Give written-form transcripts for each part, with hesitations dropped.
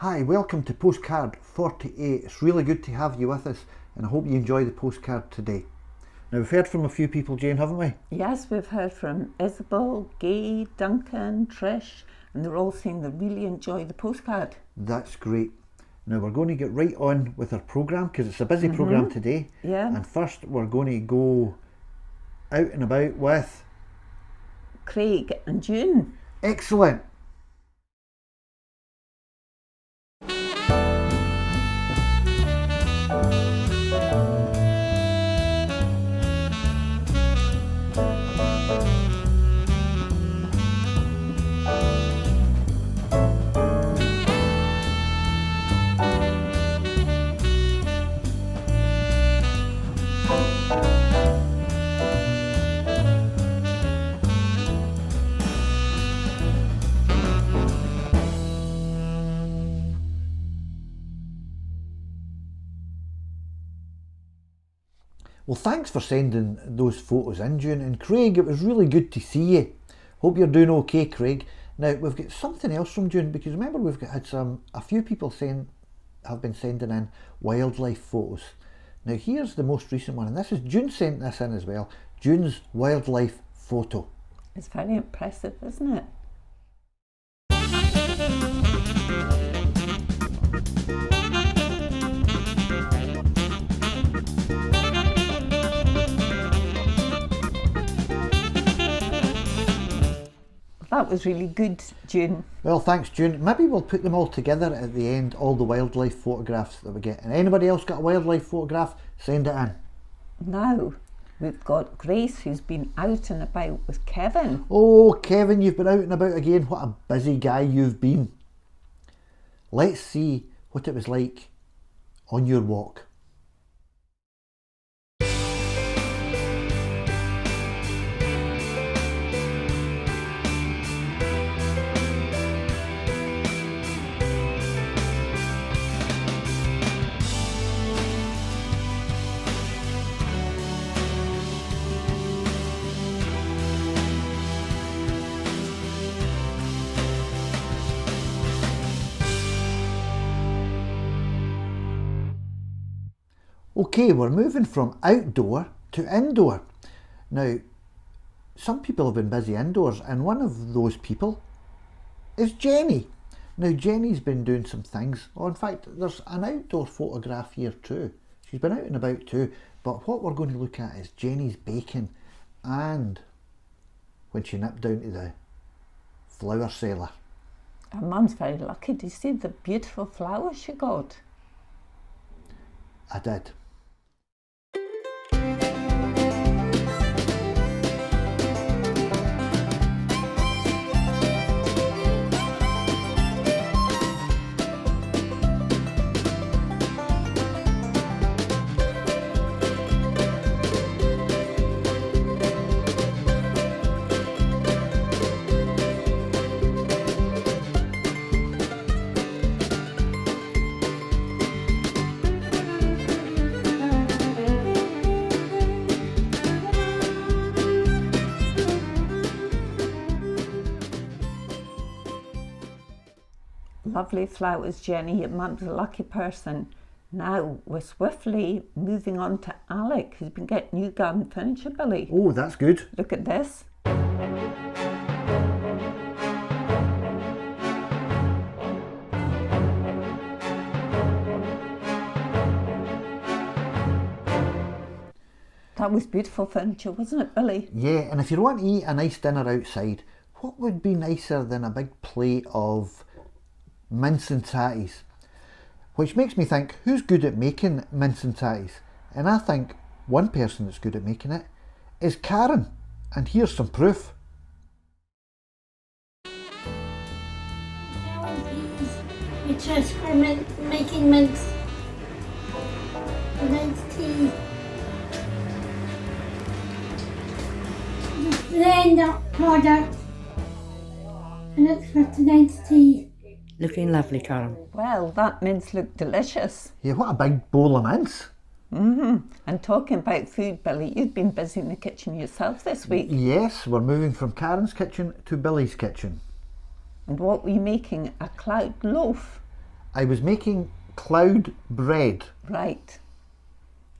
Hi, welcome to Postcard 48. It's really good to have you with us and I hope you enjoy the postcard today. Now we've heard from a few people, Jane, haven't we? Yes, we've heard from Isobel, Gay, Duncan, Trish, and they're all saying they really enjoy the postcard. That's great. Now we're going to get right on with our programme because it's a busy programme today. Yeah. And first we're going to go out and about with Craig and June. Excellent. Well, thanks for sending those photos in, June. And Craig, it was really good to see you. Hope you're doing okay, Craig. Now, we've got something else from June, because remember we've had a few people have been sending in wildlife photos. Now, here's the most recent one, and this is June sent this in as well. June's wildlife photo. It's very impressive, isn't it? That was really good, June. Well, thanks, June. Maybe we'll put them all together at the end, all the wildlife photographs that we get. And anybody else got a wildlife photograph, send it in. Now, we've got Grace, who's been out and about with Kevin. Oh, Kevin, you've been out and about again. What a busy guy you've been. Let's see what it was like on your walk. Okay, we're moving from outdoor to indoor. Now, some people have been busy indoors, and one of those people is Jenny. Now, Jenny's been doing some things. Oh, in fact, there's an outdoor photograph here too. She's been out and about too. But what we're going to look at is Jenny's baking and when she nipped down to the flower cellar. Her mum's very lucky. Do you see the beautiful flowers she got? I did. Lovely flowers, Jenny. Your mum's a lucky person. Now we're swiftly moving on to Alec, who's been getting new garden furniture, Billy. Oh, that's good. Look at this. That was beautiful furniture, wasn't it, Billy? Yeah, and if you want to eat a nice dinner outside, what would be nicer than a big plate of mince and tatties? Which makes me think, who's good at making mince and tatties? And I think one person that's good at making it is Karen. And here's some proof. Which is for making mince. Tonight's tea. The blender product. And it's for tonight's tea. Looking lovely, Karen. Well, that mince looked delicious. Yeah, what a big bowl of mince. And talking about food, Billy, you've been busy in the kitchen yourself this week. Yes, we're moving from Karen's kitchen to Billy's kitchen. And what were you making? A cloud loaf? I was making cloud bread. Right.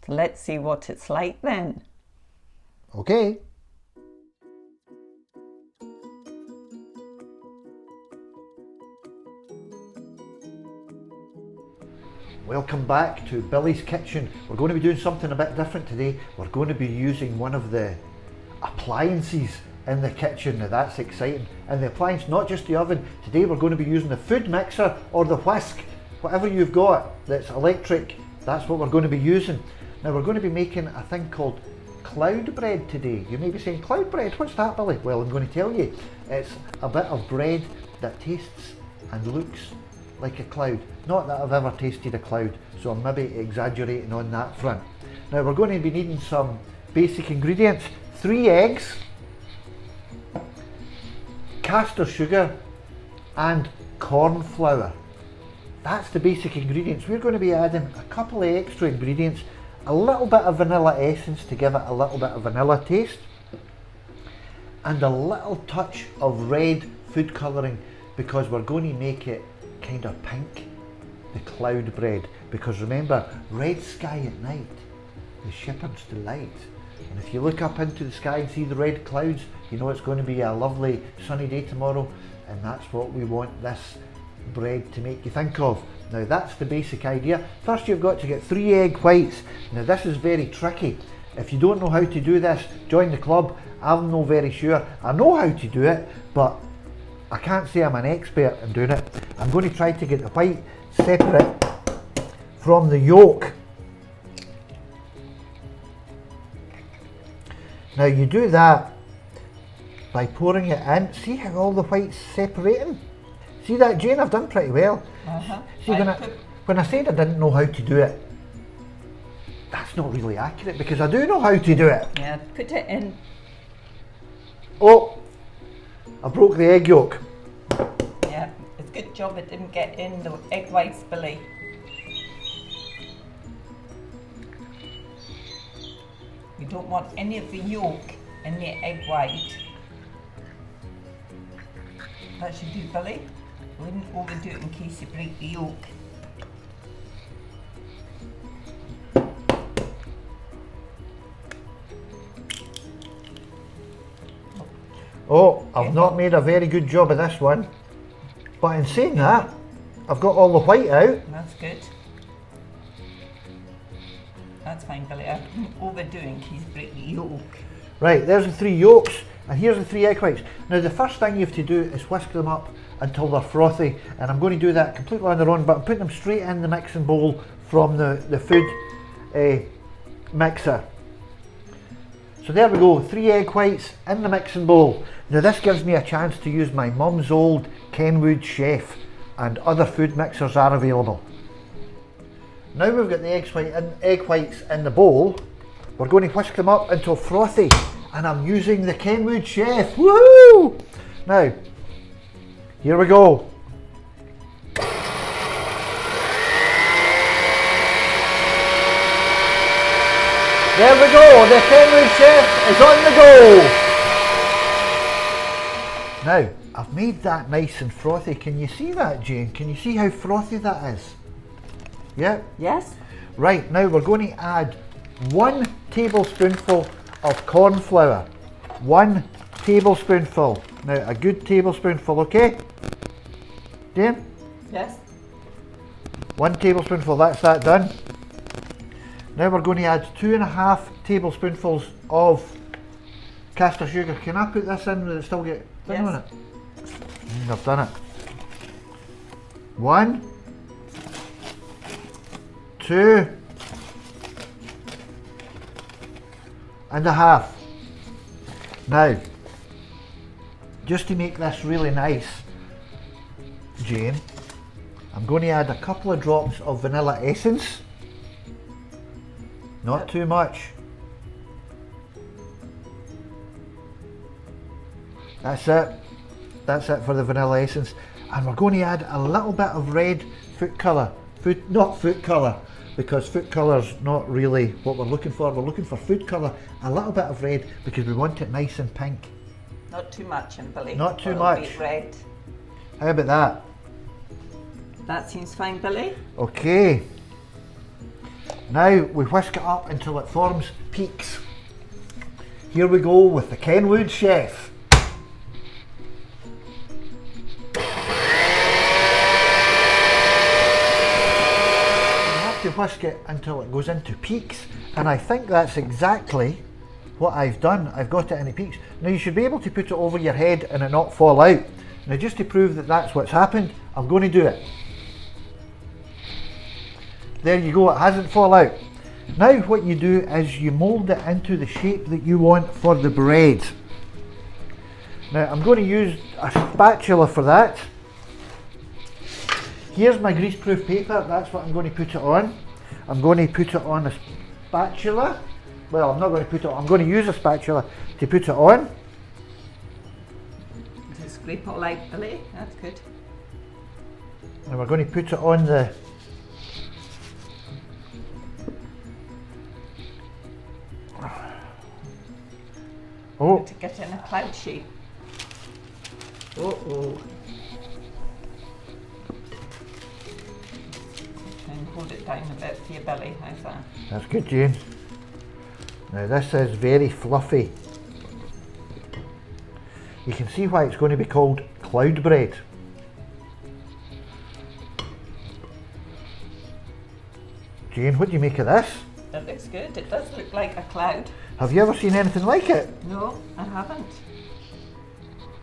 So let's see what it's like then. Okay. Welcome back to Billy's Kitchen. We're going to be doing something a bit different today. We're going to be using one of the appliances in the kitchen. Now that's exciting. And the appliance, not just the oven. Today we're going to be using the food mixer or the whisk. Whatever you've got that's electric, that's what we're going to be using. Now we're going to be making a thing called cloud bread today. You may be saying, cloud bread, what's that, Billy? Well, I'm going to tell you. It's a bit of bread that tastes and looks like a cloud. Not that I've ever tasted a cloud, so I'm maybe exaggerating on that front. Now we're going to be needing some basic ingredients. 3 eggs, caster sugar and corn flour. That's the basic ingredients. We're going to be adding a couple of extra ingredients, a little bit of vanilla essence to give it a little bit of vanilla taste, and a little touch of red food colouring because we're going to make it kind of pink, the cloud bread, because remember, red sky at night, the shepherd's delight. And if you look up into the sky and see the red clouds, you know it's going to be a lovely sunny day tomorrow, and that's what we want this bread to make you think of. Now that's the basic idea. First you've got to get 3 egg whites. Now this is very tricky. If you don't know how to do this, join the club. I'm not very sure. I know how to do it, but I can't say I'm an expert in doing it. I'm going to try to get the white separate from the yolk. Now you do that by pouring it in. See how all the white's separating? See that, Jane? I've done pretty well. See, when I said I didn't know how to do it, that's not really accurate because I do know how to do it. Yeah, put it in. Oh, I broke the egg yolk. Yeah, it's a good job it didn't get in the egg whites, Billy. We don't want any of the yolk in the egg white. That should do, Billy. We wouldn't overdo it in case you break the yolk. Oh, I've not made a very good job of this one. But in saying that, I've got all the white out. That's good. That's fine, Billy. I wouldn't overdo it in case you break the yolk. Right, there's the 3 yolks, and here's the 3 egg whites. Now the first thing you have to do is whisk them up until they're frothy, and I'm going to do that completely on their own, but I'm putting them straight in the mixing bowl from the food mixer. So there we go, 3 egg whites in the mixing bowl. Now this gives me a chance to use my mum's old Kenwood Chef, and other food mixers are available. Now we've got the egg whites in the bowl, we're going to whisk them up until frothy, and I'm using the Kenwood Chef. Woohoo! Now, here we go. There we go, the Kenwood Chef is on the go. Now, I've made that nice and frothy. Can you see that, Jane? Can you see how frothy that is? Yeah? Yes. Right, now we're going to add 1 tablespoonful of corn flour. 1 tablespoonful. Now, a good tablespoonful, okay? Jane? Yes. 1 tablespoonful, that's that done. Now we're going to add 2.5 tablespoonfuls of caster sugar. Can I put this in? Will it still get thing on it? I've done it. 1, 2 and a half. Now, just to make this really nice, Jane, I'm going to add a couple of drops of vanilla essence. Not too much. That's it. That's it for the vanilla essence. And we're going to add a little bit of red food colour. Not food colour, because food colour's not really what we're looking for. We're looking for food colour. A little bit of red because we want it nice and pink. Not too much, Billy. Not too or much. It'll be red. How about that? That seems fine, Billy. Okay. Now we whisk it up until it forms peaks. Here we go with the Kenwood chef. To whisk it until it goes into peaks, and I think that's exactly what I've done. I've got it into peaks. Now you should be able to put it over your head and it not fall out. Now just to prove that that's what's happened, I'm going to do it. There you go, it hasn't fall out. Now what you do is you mould it into the shape that you want for the bread. Now I'm going to use a spatula for that. Here's my greaseproof paper, that's what I'm going to put it on. I'm going to put it on a spatula. Well, I'm not going to put it on, I'm going to use a spatula to put it on. To scrape all out, Billy, that's good. And we're going to put it on the to get in a cloud shape. Uh-oh. Try and hold it down a bit for your belly, how's that? That's good, Jane. Now this is very fluffy. You can see why it's going to be called cloud bread. Jane, what do you make of this? It looks good, it does look like a cloud. Have you ever seen anything like it? No, I haven't.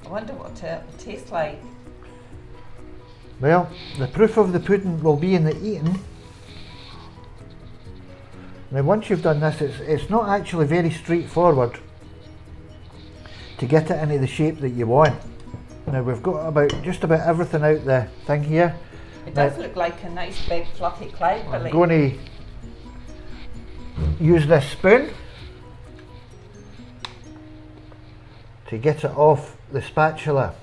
I wonder what it'll taste like. Well, the proof of the pudding will be in the eating. Now once you've done this, it's not actually very straightforward to get it into the shape that you want. Now we've got just about everything out the thing here. It does look like a nice big fluffy cloud, Billy. I'm going to use this spoon to get it off the spatula.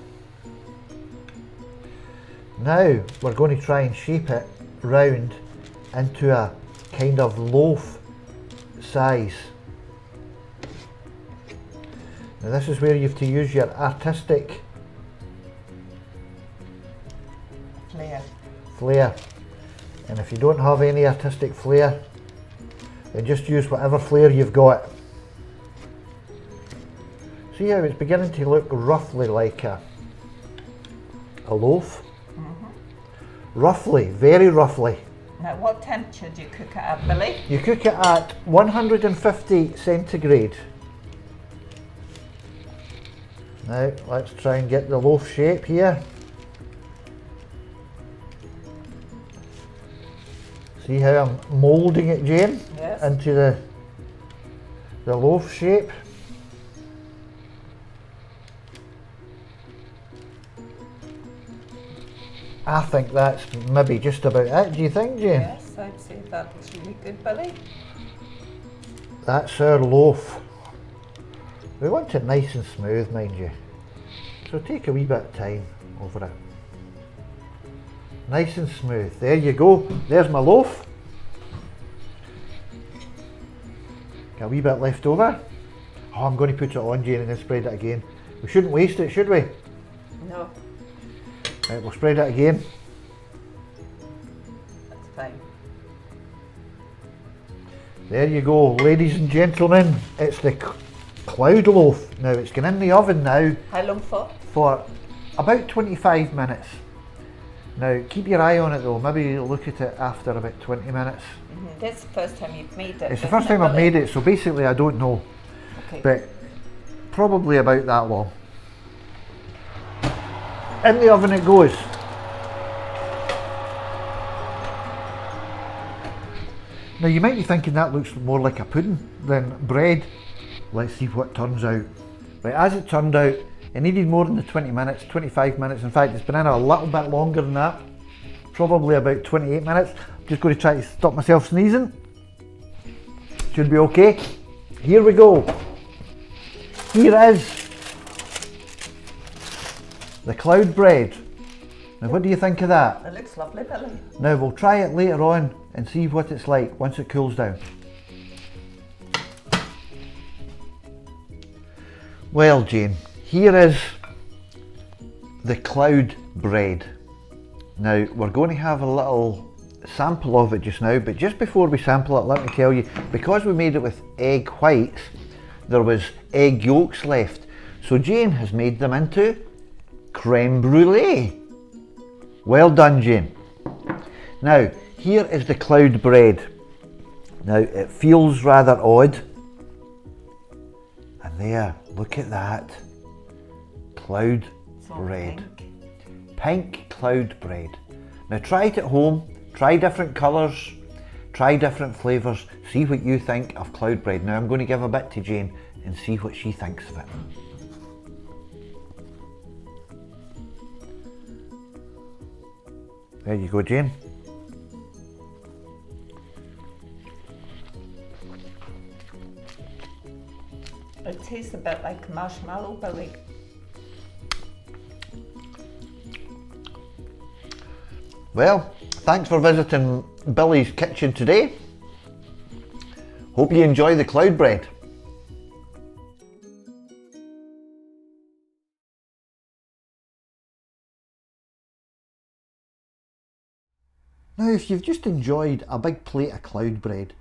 Now we're going to try and shape it round into a kind of loaf size. Now this is where you have to use your artistic flair. And if you don't have any artistic flair, then just use whatever flair you've got. See how it's beginning to look roughly like a loaf? Mm-hmm. Roughly, very roughly. Now what temperature do you cook it at, Billy? You cook it at 150 centigrade. Now let's try and get the loaf shape here. See how I'm moulding it, Jane? Yes. Into the loaf shape. I think that's maybe just about it. Do you think, Jane? Yes, I'd say that looks really good, Billy. That's our loaf. We want it nice and smooth, mind you. So take a wee bit of time over it. Nice and smooth. There you go. There's my loaf. Got a wee bit left over. Oh, I'm going to put it on, Jane, and then spread it again. We shouldn't waste it, should we? No. Right, we'll spread it again. That's fine. There you go, ladies and gentlemen. It's the cloud loaf. Now it's going in the oven now. How long for? For about 25 minutes. Now keep your eye on it though, maybe look at it after about 20 minutes. Mm-hmm. That's the first time you've made it. It's the first time I've made it, so basically I don't know. Okay. But probably about that long. In the oven it goes. Now you might be thinking that looks more like a pudding than bread. Let's see what turns out. Right, as it turned out, it needed more than the 20 minutes, 25 minutes. In fact, it's been in a little bit longer than that. Probably about 28 minutes. I'm just going to try to stop myself sneezing. Should be okay. Here we go. Here is the cloud bread. Now what do you think of that? It looks lovely, Billy. Now we'll try it later on and see what it's like once it cools down. Well, Jane, here is the cloud bread. Now we're going to have a little sample of it just now, but just before we sample it, let me tell you, because we made it with egg whites, there was egg yolks left. So Jane has made them into creme brulee. Well done, Jane. Now, here is the cloud bread. Now, it feels rather odd. And there, look at that. Cloud bread. Pink cloud bread. Now, try it at home. Try different colours. Try different flavours. See what you think of cloud bread. Now, I'm going to give a bit to Jane and see what she thinks of it. There you go, Jane. It tastes a bit like marshmallow, Billy. Well, thanks for visiting Billy's kitchen today. Hope you enjoy the cloud bread. Now, if you've just enjoyed a big plate of cloud bread,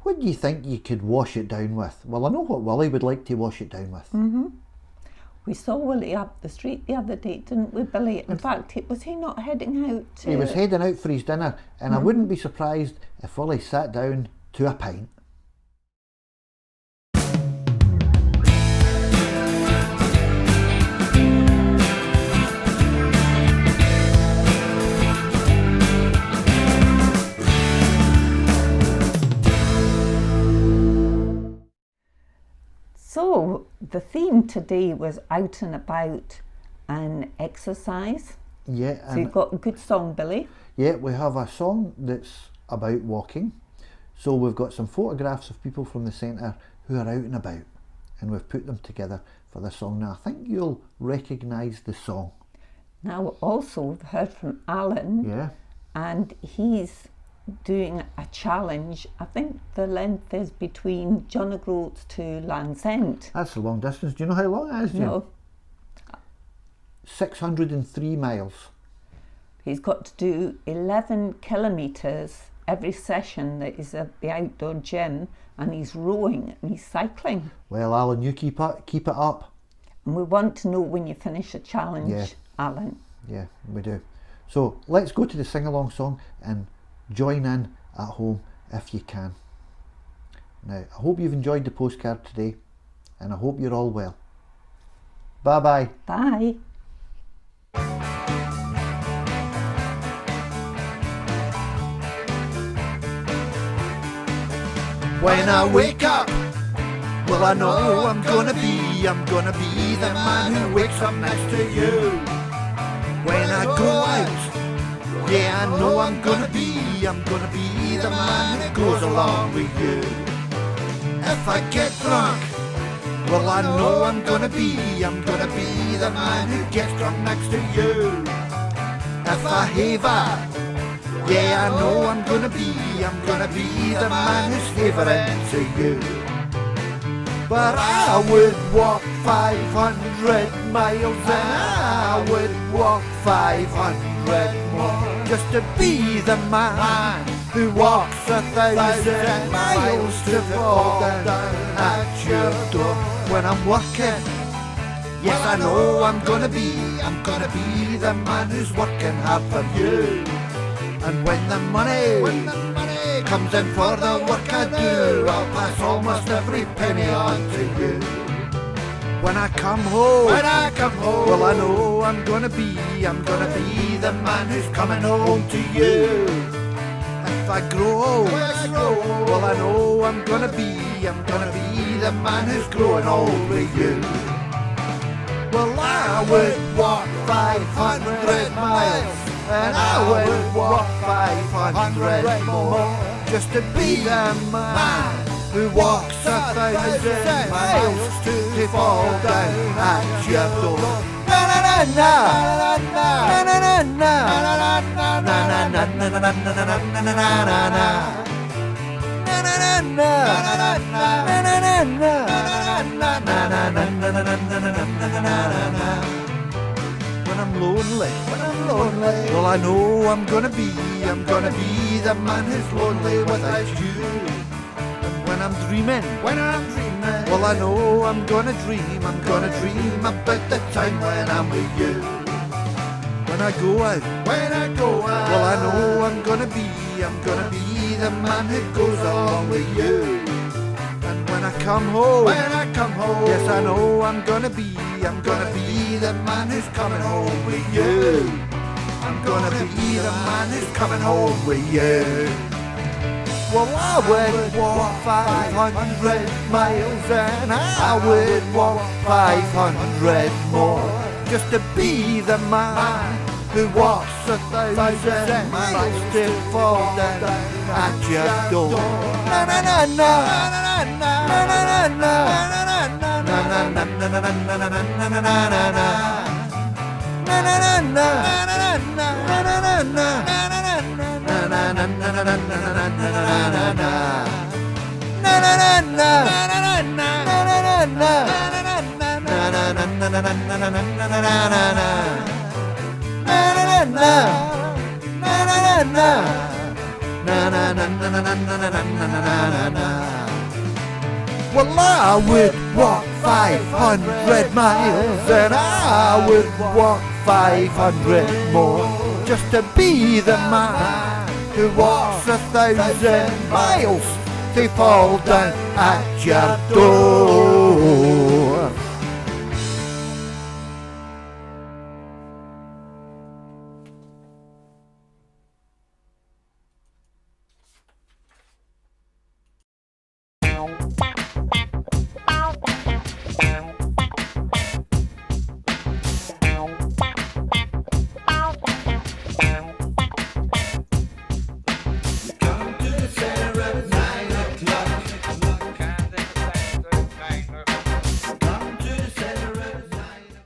what do you think you could wash it down with? Well, I know what Willie would like to wash it down with. We saw Willie up the street the other day, didn't we, Billy? In fact, was he not heading out? He was heading out for his dinner, and I wouldn't be surprised if Willie sat down to a pint. So, the theme today was out and about and exercise. Yeah, So you've got a good song, Billy. yeah, we have a song that's about walking. So we've got some photographs of people from the centre who are out and about, and we've put them together for this song. Now, I think you'll recognise the song. Now, also, we've heard from Alan, Yeah, and he's doing a challenge. I think the length is between John O'Groats to Land's End. that's a long distance. Do you know how long it is, Jim? No, 603 miles. he's got to do 11 kilometres every session that is at the outdoor gym, and he's rowing and he's cycling. Well, Alan, you keep it up. And we want to know when you finish a challenge, Yeah. Alan. Yeah, we do. So let's go to the sing-along song and join in at home if you can. Now, I hope you've enjoyed the postcard today, and I hope you're all well. Bye-bye. Bye. When I wake up, well, I know I'm gonna be the man who wakes up next to you. When I go out, yeah, I know I'm gonna be the man who goes along with you. If I get drunk, well, I know I'm gonna be the man who gets drunk next to you. If I haver, yeah, I know I'm gonna be the man who's havering to you. But I would walk 500 miles and I would walk 500 more just to be the man who walks 1,000 miles to fall down at your door when I'm working. Yes, I know I'm gonna be the man who's working hard for you. And when the money comes in for the work I do, I'll pass almost every penny on to you. When I come home, well, I know I'm gonna be the man who's coming home to you. If I grow old, well, I know I'm gonna be the man who's growing old with you. Well, I would walk 500 miles and I would walk 500 more just to be the man who walks 1,000 miles to fall down at your door. Na na na na na na na na na na na na na na. When I'm lonely, well I know I'm gonna be the man who's lonely without you. And when I'm dreaming, well I know I'm gonna dream about the time when I'm with you. When I go out, well I know I'm gonna be the man who goes along with you. And when I come home, yes I know I'm gonna be the man who's coming home with you. I'm gonna be the man who's coming home with you. Well I would walk 500 miles and I would walk 500 more just to be the man who walks 1,000 miles to fall down at your door. Na na na na na na na na well, I would walk 500 miles and I would walk 500 more just to be the man who walks 1,000 miles to fall down at your door.